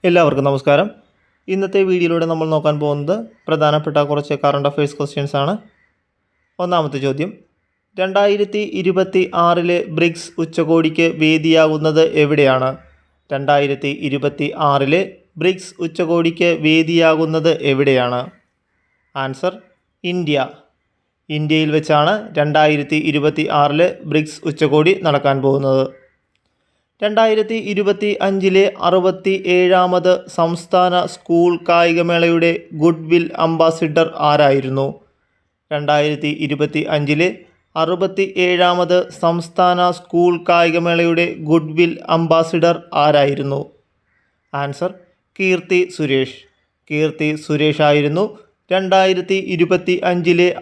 എല്ലാവർക്കും നമസ്കാരം. ഇന്നത്തെ വീഡിയോയിലൂടെ നമ്മൾ നോക്കാൻ പോകുന്നത് പ്രധാനപ്പെട്ട കുറച്ച് കറണ്ട് അഫയേഴ്സ് ക്വസ്റ്റ്യൻസ് ആണ്. ഒന്നാമത്തെ ചോദ്യം, 2026 ബ്രിക്സ് ഉച്ചകോടിക്ക് വേദിയാകുന്നത് എവിടെയാണ്? 2026 ബ്രിക്സ് ഉച്ചകോടിക്ക് വേദിയാകുന്നത് എവിടെയാണ്? Answer India. ഇന്ത്യയിൽ വെച്ചാണ് 2026 ബ്രിക്സ് ഉച്ചകോടി നടക്കാൻ പോകുന്നത്. 2025 67ാമത് സംസ്ഥാന സ്കൂൾ കായികമേളയുടെ ഗുഡ്വിൽ അംബാസിഡർ ആരായിരുന്നു? 2025 67ാമത് സംസ്ഥാന സ്കൂൾ കായികമേളയുടെ ഗുഡ്വിൽ അംബാസിഡർ ആരായിരുന്നു? ആൻസർ കീർത്തി സുരേഷ്. കീർത്തി സുരേഷ് ആയിരുന്നു 2025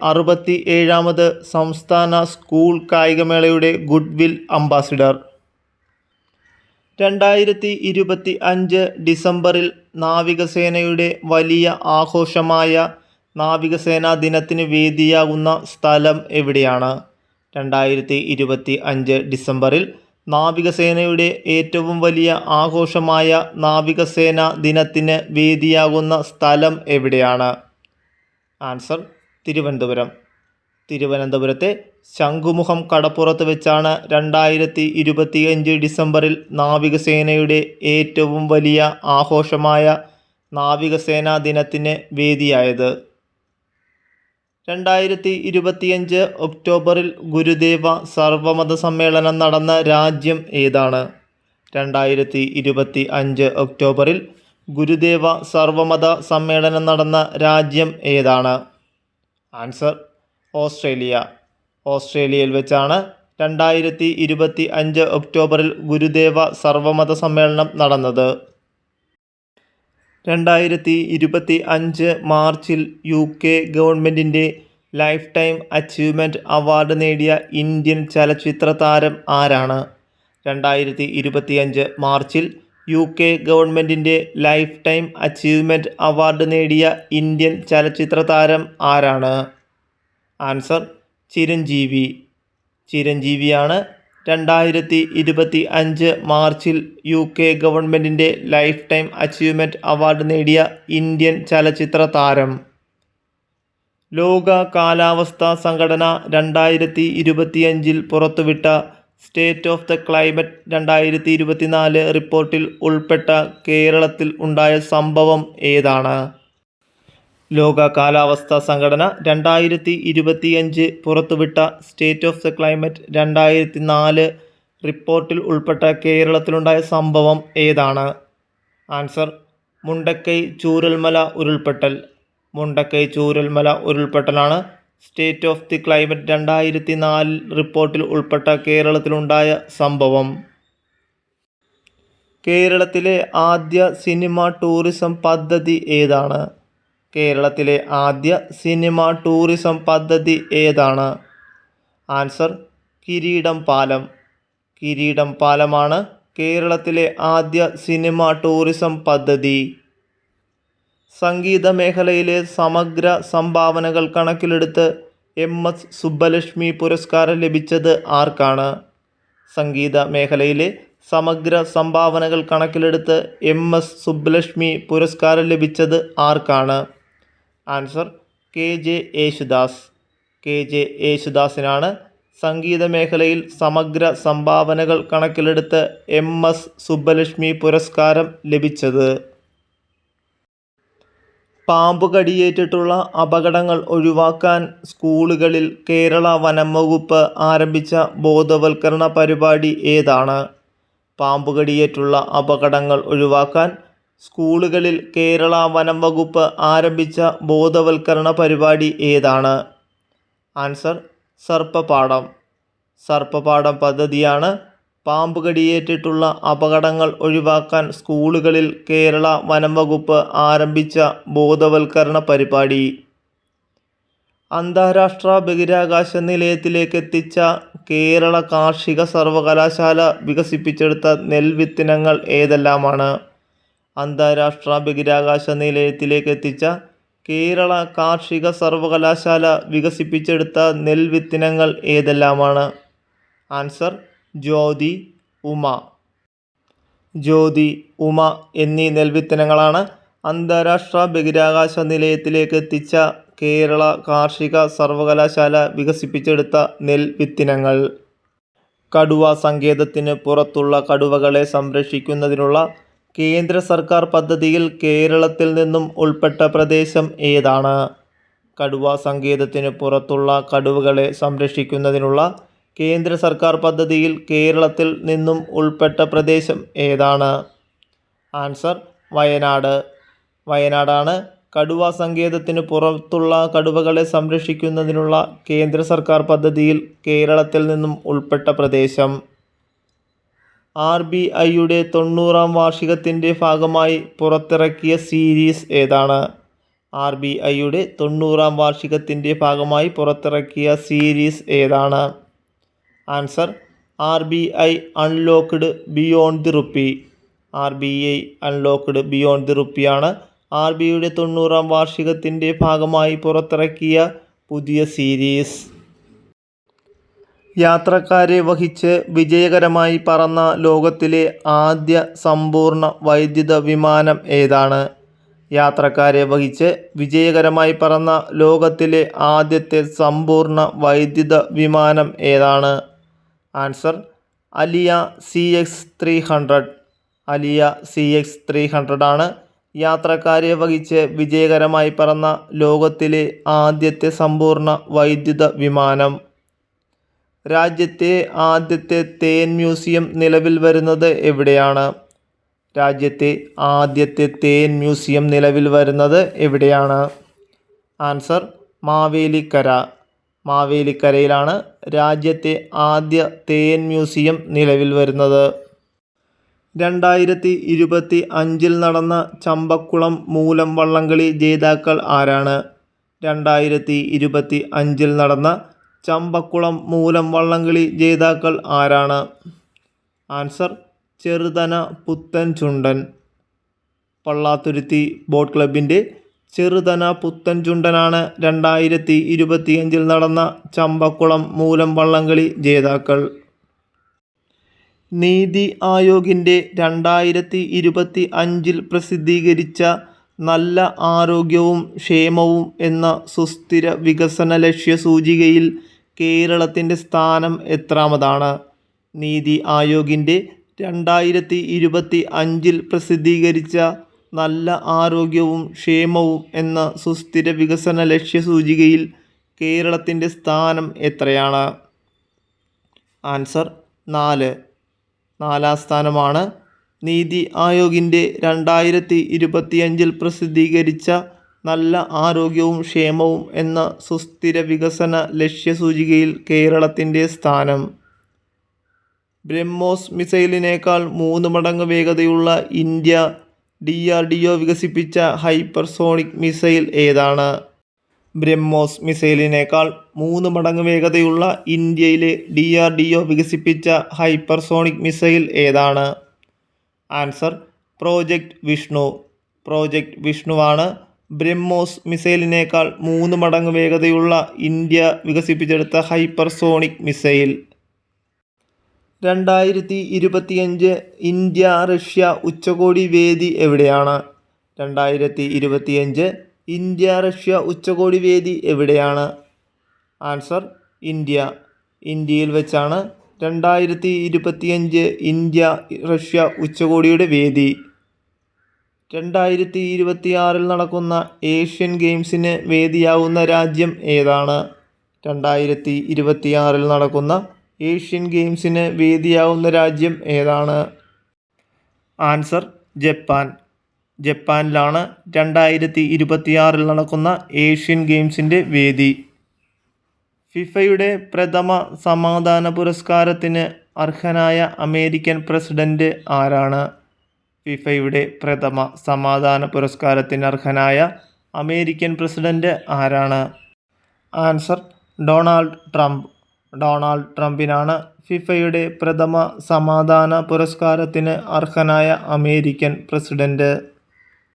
67ാമത് സംസ്ഥാന സ്കൂൾ കായികമേളയുടെ ഗുഡ്വിൽ അംബാസിഡർ. 2025 ഡിസംബറിൽ നാവികസേനയുടെ വലിയ ആഘോഷമായ നാവികസേനാ ദിനത്തിന് വേദിയാകുന്ന സ്ഥലം എവിടെയാണ്? 2025 ഡിസംബറിൽ നാവികസേനയുടെ ഏറ്റവും വലിയ ആഘോഷമായ നാവികസേനാ ദിനത്തിന് വേദിയാകുന്ന സ്ഥലം എവിടെയാണ്? ആൻസർ തിരുവനന്തപുരം. തിരുവനന്തപുരത്തെ ശംഖുമുഖം കടപ്പുറത്ത് വെച്ചാണ് 2025 ഡിസംബറിൽ നാവികസേനയുടെ ഏറ്റവും വലിയ ആഘോഷമായ നാവികസേനാ ദിനത്തിന് വേദിയായത്. 2025 ഒക്ടോബറിൽ ഗുരുദേവ സർവമത സമ്മേളനം നടന്ന രാജ്യം ഏതാണ്? 2025 ഒക്ടോബറിൽ ഗുരുദേവ സർവമത സമ്മേളനം നടന്ന രാജ്യം ഏതാണ്? Answer Australia. ഓസ്ട്രേലിയയിൽ വെച്ചാണ് 2025 ഒക്ടോബറിൽ ഗുരുദേവ സർവമത സമ്മേളനം നടന്നത്. 2025 മാർച്ചിൽ UK ഗവൺമെൻറ്റിൻ്റെ ലൈഫ് ടൈം അച്ചീവ്മെൻറ്റ് അവാർഡ് നേടിയ ഇന്ത്യൻ ചലച്ചിത്ര താരം ആരാണ്? 2025 മാർച്ചിൽ UK ഗവൺമെൻറ്റിൻ്റെ ലൈഫ് ടൈം അച്ചീവ്മെൻറ്റ് അവാർഡ് നേടിയ ഇന്ത്യൻ ചലച്ചിത്ര താരം ആരാണ്? ആൻസർ ചിരഞ്ജീവി. ചിരഞ്ജീവിയാണ് 2025 മാർച്ചിൽ UK ഗവൺമെൻറ്റിൻ്റെ ലൈഫ് ടൈം അച്ചീവ്മെൻറ്റ് അവാർഡ് നേടിയ ഇന്ത്യൻ ചലച്ചിത്ര താരം. ലോക കാലാവസ്ഥാ സംഘടന 2025 പുറത്തുവിട്ട സ്റ്റേറ്റ് ഓഫ് ദ ക്ലൈമറ്റ് 2024 റിപ്പോർട്ടിൽ ഉൾപ്പെട്ട കേരളത്തിൽ ഉണ്ടായ സംഭവം ഏതാണ്? ലോക കാലാവസ്ഥാ സംഘടന 2025 പുറത്തുവിട്ട സ്റ്റേറ്റ് ഓഫ് ദ ക്ലൈമറ്റ് 2024 റിപ്പോർട്ടിൽ ഉൾപ്പെട്ട കേരളത്തിലുണ്ടായ സംഭവം ഏതാണ്? ആൻസർ മുണ്ടക്കൈ ചൂരൽമല ഉരുൾപൊട്ടൽ. മുണ്ടക്കൈ ചൂരൽമല ഉരുൾപൊട്ടലാണ് സ്റ്റേറ്റ് ഓഫ് ദി ക്ലൈമറ്റ് 2024 റിപ്പോർട്ടിൽ ഉൾപ്പെട്ട കേരളത്തിലുണ്ടായ സംഭവം. കേരളത്തിലെ ആദ്യ സിനിമ ടൂറിസം പദ്ധതി ഏതാണ്? കേരളത്തിലെ ആദ്യ സിനിമ ടൂറിസം പദ്ധതി ഏതാണ്? ആൻസർ കിരീടം പാലം. കിരീടം പാലമാണ് കേരളത്തിലെ ആദ്യ സിനിമ ടൂറിസം പദ്ധതി. സംഗീത മേഖലയിലെ സമഗ്ര സംഭാവനകൾ കണക്കിലെടുത്ത് MS സുബ്ബലക്ഷ്മി പുരസ്കാരം ലഭിച്ചത് ആർക്കാണ്? സംഗീത മേഖലയിലെ സമഗ്ര സംഭാവനകൾ കണക്കിലെടുത്ത് MS സുബ്ബലക്ഷ്മി പുരസ്കാരം ലഭിച്ചത് ആർക്കാണ്? Answer KJ Yesudas. KJ യേശുദാസിനാണ് സംഗീത മേഖലയിൽ സമഗ്ര സംഭാവനകൾ കണക്കിലെടുത്ത് MS സുബ്ബലക്ഷ്മി പുരസ്കാരം ലഭിച്ചത്. പാമ്പ് കടിയേറ്റിട്ടുള്ള അപകടങ്ങൾ ഒഴിവാക്കാൻ സ്കൂളുകളിൽ കേരള വനം വകുപ്പ് ആരംഭിച്ച ബോധവൽക്കരണ പരിപാടി ഏതാണ്? പാമ്പ് കടിയേറ്റുള്ള അപകടങ്ങൾ ഒഴിവാക്കാൻ സ്കൂളുകളിൽ കേരള വനം വകുപ്പ് ആരംഭിച്ച ബോധവൽക്കരണ പരിപാടി ഏതാണ്? ആൻസർ സർപ്പപാഠം. സർപ്പപാഠം പദ്ധതിയാണ് പാമ്പ് കടിയേറ്റിട്ടുള്ള അപകടങ്ങൾ ഒഴിവാക്കാൻ സ്കൂളുകളിൽ കേരള വനം വകുപ്പ് ആരംഭിച്ച ബോധവൽക്കരണ പരിപാടി. അന്താരാഷ്ട്ര ബഹിരാകാശ നിലയത്തിലേക്ക് എത്തിച്ച കേരള കാർഷിക സർവകലാശാല വികസിപ്പിച്ചെടുത്ത നെൽവിത്തിനങ്ങൾ ഏതെല്ലാമാണ്? അന്താരാഷ്ട്ര ബഹിരാകാശ നിലയത്തിലേക്ക് എത്തിച്ച കേരള കാർഷിക സർവകലാശാല വികസിപ്പിച്ചെടുത്ത നെൽവിത്തിനങ്ങൾ ഏതെല്ലാമാണ്? ആൻസർ ജ്യോതി, ഉമ. ജ്യോതി, ഉമ എന്നീ നെൽവിത്തിനങ്ങളാണ് അന്താരാഷ്ട്ര ബഹിരാകാശ നിലയത്തിലേക്ക് എത്തിച്ച കേരള കാർഷിക സർവകലാശാല വികസിപ്പിച്ചെടുത്ത നെൽവിത്തിനങ്ങൾ. കടുവ സങ്കേതത്തിന് പുറത്തുള്ള കടുവകളെ സംരക്ഷിക്കുന്നതിനുള്ള കേന്ദ്ര സർക്കാർ പദ്ധതിയിൽ കേരളത്തിൽ നിന്നും ഉൾപ്പെട്ട പ്രദേശം ഏതാണ്? കടുവ സങ്കേതത്തിന് പുറത്തുള്ള കടുവകളെ സംരക്ഷിക്കുന്നതിനുള്ള കേന്ദ്ര സർക്കാർ പദ്ധതിയിൽ കേരളത്തിൽ നിന്നും ഉൾപ്പെട്ട പ്രദേശം ഏതാണ്? ആൻസർ വയനാട്. വയനാടാണ് കടുവ സങ്കേതത്തിന് പുറത്തുള്ള കടുവകളെ സംരക്ഷിക്കുന്നതിനുള്ള കേന്ദ്ര സർക്കാർ പദ്ധതിയിൽ കേരളത്തിൽ നിന്നും ഉൾപ്പെട്ട പ്രദേശം. RBIയുടെ 90-ാം വാർഷികത്തിൻ്റെ ഭാഗമായി പുറത്തിറക്കിയ സീരീസ് ഏതാണ്? RBIയുടെ 90-ാം വാർഷികത്തിൻ്റെ ഭാഗമായി പുറത്തിറക്കിയ സീരീസ് ഏതാണ്? Answer RBI unlocked beyond the rupee. RBI unlocked beyond the റുപ്പിയാണ് RBIയുടെ 90-ാം വാർഷികത്തിൻ്റെ ഭാഗമായി പുറത്തിറക്കിയ പുതിയ സീരീസ്. യാത്രക്കാരെ വഹിച്ച് വിജയകരമായി പറന്ന ലോകത്തിലെ ആദ്യ സമ്പൂർണ്ണ വൈദ്യുത വിമാനം ഏതാണ്? യാത്രക്കാരെ വഹിച്ച് വിജയകരമായി പറന്ന ലോകത്തിലെ ആദ്യത്തെ സമ്പൂർണ്ണ വൈദ്യുത വിമാനം ഏതാണ്? ആൻസർ അലിയ CX-300. അലിയ CX-300 ആണ് യാത്രക്കാരെ വഹിച്ച് വിജയകരമായി പറന്ന ലോകത്തിലെ ആദ്യത്തെ സമ്പൂർണ്ണ വൈദ്യുത വിമാനം. രാജ്യത്തെ ആദ്യത്തെ തേൻ മ്യൂസിയം നിലവിൽ വരുന്നത് എവിടെയാണ്? രാജ്യത്തെ ആദ്യത്തെ തേൻ മ്യൂസിയം നിലവിൽ വരുന്നത് എവിടെയാണ്? ആൻസർ മാവേലിക്കര. മാവേലിക്കരയിലാണ് രാജ്യത്തെ ആദ്യ തേൻ മ്യൂസിയം നിലവിൽ വരുന്നത്. 2025 നടന്ന ചമ്പക്കുളം മൂലം വള്ളംകളി ജേതാക്കൾ ആരാണ്? 2025 നടന്ന ചമ്പക്കുളം മൂലം വള്ളംകളി ജേതാക്കൾ ആരാണ്? ആൻസർ ചെറുതന പുത്തൻ ചുണ്ടൻ. പള്ളാത്തുരുത്തി ബോട്ട് ക്ലബിൻ്റെ ചെറുതന പുത്തൻ ചുണ്ടനാണ് 2025 നടന്ന ചമ്പക്കുളം മൂലം വള്ളംകളി ജേതാക്കൾ. നീതി ആയോഗിൻ്റെ 2025 പ്രസിദ്ധീകരിച്ച നല്ല ആരോഗ്യവും ക്ഷേമവും എന്ന സുസ്ഥിര വികസന ലക്ഷ്യ സൂചികയിൽ കേരളത്തിൻ്റെ സ്ഥാനം എത്രാമതാണ്? നീതി ആയോഗിൻ്റെ 2025 പ്രസിദ്ധീകരിച്ച നല്ല ആരോഗ്യവും ക്ഷേമവും എന്ന സുസ്ഥിര വികസന ലക്ഷ്യ സൂചികയിൽ കേരളത്തിൻ്റെ സ്ഥാനം എത്രയാണ്? ആൻസർ 4. 4-ാം സ്ഥാനമാണ്. നീതി ആയോഗിൻ്റെ 2025 പ്രസിദ്ധീകരിച്ച നല്ല ആരോഗ്യവും ക്ഷേമവും എന്ന സുസ്ഥിര വികസന ലക്ഷ്യ സൂചികയിൽ കേരളത്തിൻ്റെ സ്ഥാനം. ബ്രഹ്മോസ് മിസൈലിനേക്കാൾ 3 മടങ്ങ് വേഗതയുള്ള ഇന്ത്യ DRDO വികസിപ്പിച്ച ഹൈപ്പർസോണിക് മിസൈൽ ഏതാണ്? ബ്രഹ്മോസ് മിസൈലിനേക്കാൾ 3 മടങ്ങ് വേഗതയുള്ള ഇന്ത്യയിലെ DRDO വികസിപ്പിച്ച ഹൈപ്പർസോണിക് മിസൈൽ ഏതാണ്? Answer project Vishnu. പ്രോജക്റ്റ് വിഷ്ണുവാണ് ബ്രഹ്മോസ് മിസൈലിനേക്കാൾ 3 മടങ്ങ് വേഗതയുള്ള ഇന്ത്യ വികസിപ്പിച്ചെടുത്ത ഹൈപ്പർസോണിക് മിസൈൽ. 2025 ഇന്ത്യ റഷ്യ ഉച്ചകോടി വേദി എവിടെയാണ്? 2025 ഇന്ത്യ റഷ്യ ഉച്ചകോടി വേദി എവിടെയാണ്? Answer India. ഇന്ത്യയിൽ വെച്ചാണ് 2025 ഇന്ത്യ റഷ്യ ഉച്ചകോടിയുടെ വേദി. 2026 നടക്കുന്ന ഏഷ്യൻ ഗെയിംസിന് വേദിയാവുന്ന രാജ്യം ഏതാണ്? 2026 നടക്കുന്ന ഏഷ്യൻ ഗെയിംസിന് വേദിയാവുന്ന രാജ്യം ഏതാണ്? Answer Japan. ജപ്പാനിലാണ് 2026 നടക്കുന്ന ഏഷ്യൻ ഗെയിംസിൻ്റെ വേദി. ഫിഫയുടെ പ്രഥമ സമാധാന പുരസ്കാരത്തിന് അർഹനായ അമേരിക്കൻ പ്രസിഡന്റ് ആരാണ്? ഫിഫയുടെ പ്രഥമ സമാധാന പുരസ്കാരത്തിന് അർഹനായ അമേരിക്കൻ പ്രസിഡന്റ് ആരാണ്? Answer Donald Trump. ഡൊണാൾഡ് ട്രംപിനാണ് ഫിഫയുടെ പ്രഥമ സമാധാന പുരസ്കാരത്തിന് അർഹനായ അമേരിക്കൻ പ്രസിഡന്റ്.